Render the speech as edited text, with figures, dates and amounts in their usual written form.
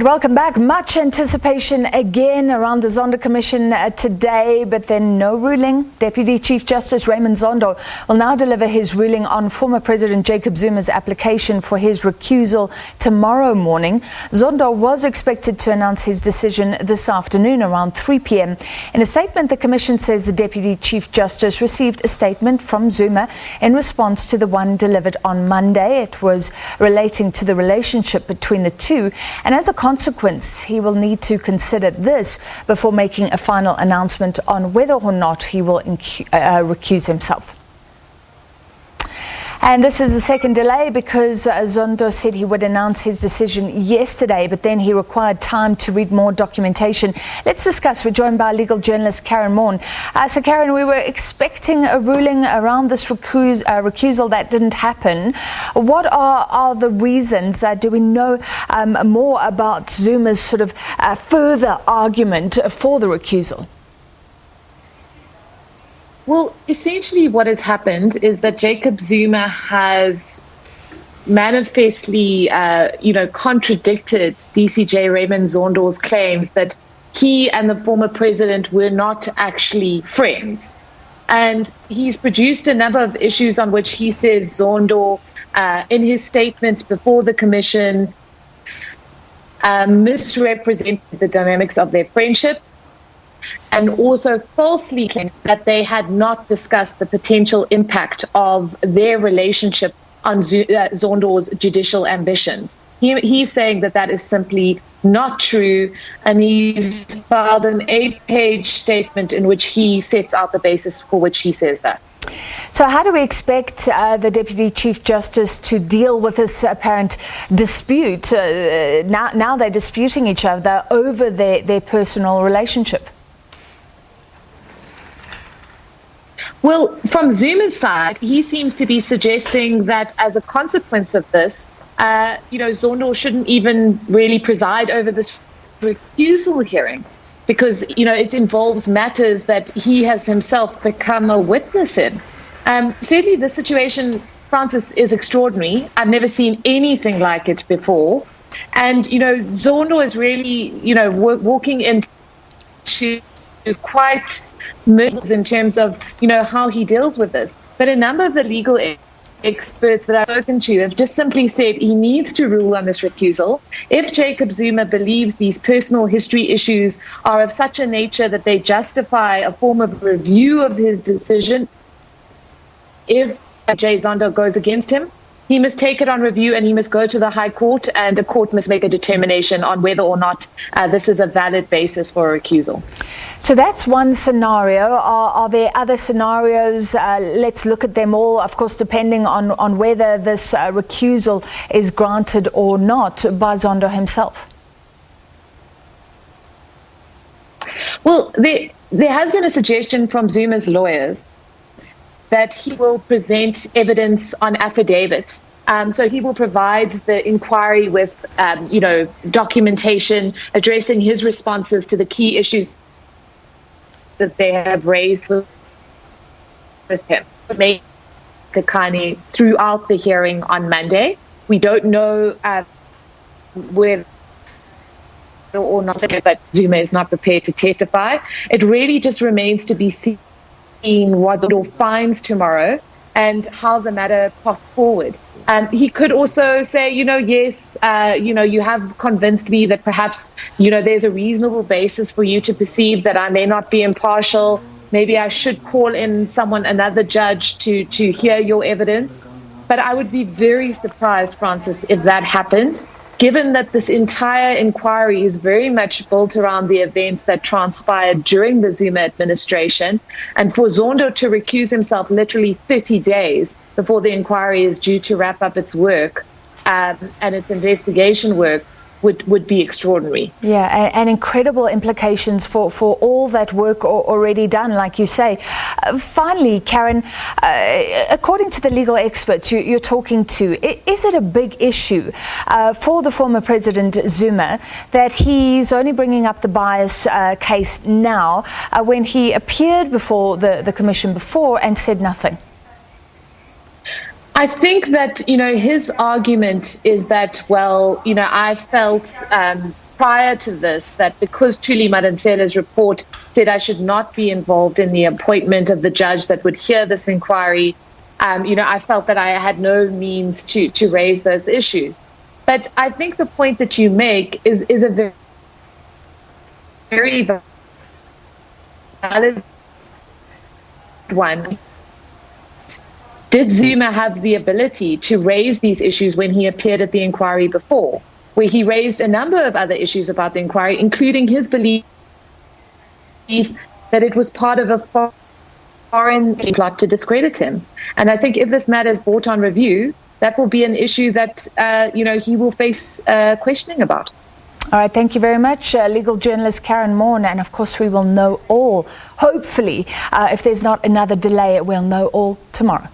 Welcome back. Much anticipation again around the Zondo Commission today, but then no ruling. Deputy Chief Justice Raymond Zondo will now deliver his ruling on former President Jacob Zuma's application for his recusal tomorrow morning. Zondo was expected to announce his decision this afternoon around 3 p.m. In a statement, the Commission says the Deputy Chief Justice received a statement from Zuma in response to the one delivered on Monday. It was relating to the relationship between the two, and as a consequence, he will need to consider this before making a final announcement on whether or not he will recuse himself. And this is the second delay because Zondo said he would announce his decision yesterday, but then he required time to read more documentation. Let's discuss. We're joined by legal journalist Karyn Maughan. So Karyn, we were expecting a ruling around this recusal that didn't happen. What are the reasons? Do we know more about Zuma's sort of further argument for the recusal? Well, essentially what has happened is that Jacob Zuma has manifestly, contradicted DCJ Raymond Zondo's claims that he and the former president were not actually friends. And he's produced a number of issues on which he says Zondo, in his statement before the commission, misrepresented the dynamics of their friendship, and also falsely claimed that they had not discussed the potential impact of their relationship on Zondo's judicial ambitions. He's saying that that is simply not true, and he's filed an 8-page statement in which he sets out the basis for which he says that. So how do we expect the Deputy Chief Justice to deal with this apparent dispute? Now they're disputing each other over their personal relationship. Well, from Zuma's side, he seems to be suggesting that as a consequence of this, Zondo shouldn't even really preside over this recusal hearing because, it involves matters that he has himself become a witness in. Certainly, the situation, Francis, is extraordinary. I've never seen anything like it before. And, Zondo is really, walking into quite murders in terms of, how he deals with this. But a number of the legal experts that I've spoken to have just simply said he needs to rule on this recusal. If Jacob Zuma believes these personal history issues are of such a nature that they justify a form of review of his decision, if J. Zondo goes against him, he must take it on review and he must go to the High Court, and the court must make a determination on whether or not this is a valid basis for a recusal. So that's one scenario. Are there other scenarios? Let's look at them all, of course, depending on whether this recusal is granted or not by Zondo himself. Well, there has been a suggestion from Zuma's lawyers that he will present evidence on affidavit. So he will provide the inquiry with, documentation addressing his responses to the key issues that they have raised with him. Make Kakani throughout the hearing on Monday. We don't know whether or not that Zuma is not prepared to testify. It really just remains to be seen what Zondo finds tomorrow and how the matter path forward. He could also say, yes, you have convinced me that perhaps, there's a reasonable basis for you to perceive that I may not be impartial. Maybe I should call in another judge to hear your evidence. But I would be very surprised, Francis, if that happened, given that this entire inquiry is very much built around the events that transpired during the Zuma administration, and for Zondo to recuse himself literally 30 days before the inquiry is due to wrap up its work and its investigation work would be extraordinary. Yeah, and incredible implications for all that work already done, like you say. Finally, Karyn, according to the legal experts you're talking to, is it a big issue for the former President Zuma that he's only bringing up the bias case now when he appeared before the commission before and said nothing? I think that, his argument is that, I felt prior to this that because Thuli Madonsela's report said I should not be involved in the appointment of the judge that would hear this inquiry, I felt that I had no means to raise those issues. But I think the point that you make is a very valid one. Did Zuma have the ability to raise these issues when he appeared at the inquiry before, where he raised a number of other issues about the inquiry, including his belief that it was part of a foreign plot to discredit him? And I think if this matter is brought on review, that will be an issue that he will face questioning about. All right, thank you very much, legal journalist Karyn Maughan. And of course, we will know all, hopefully, if there's not another delay, we'll know all tomorrow.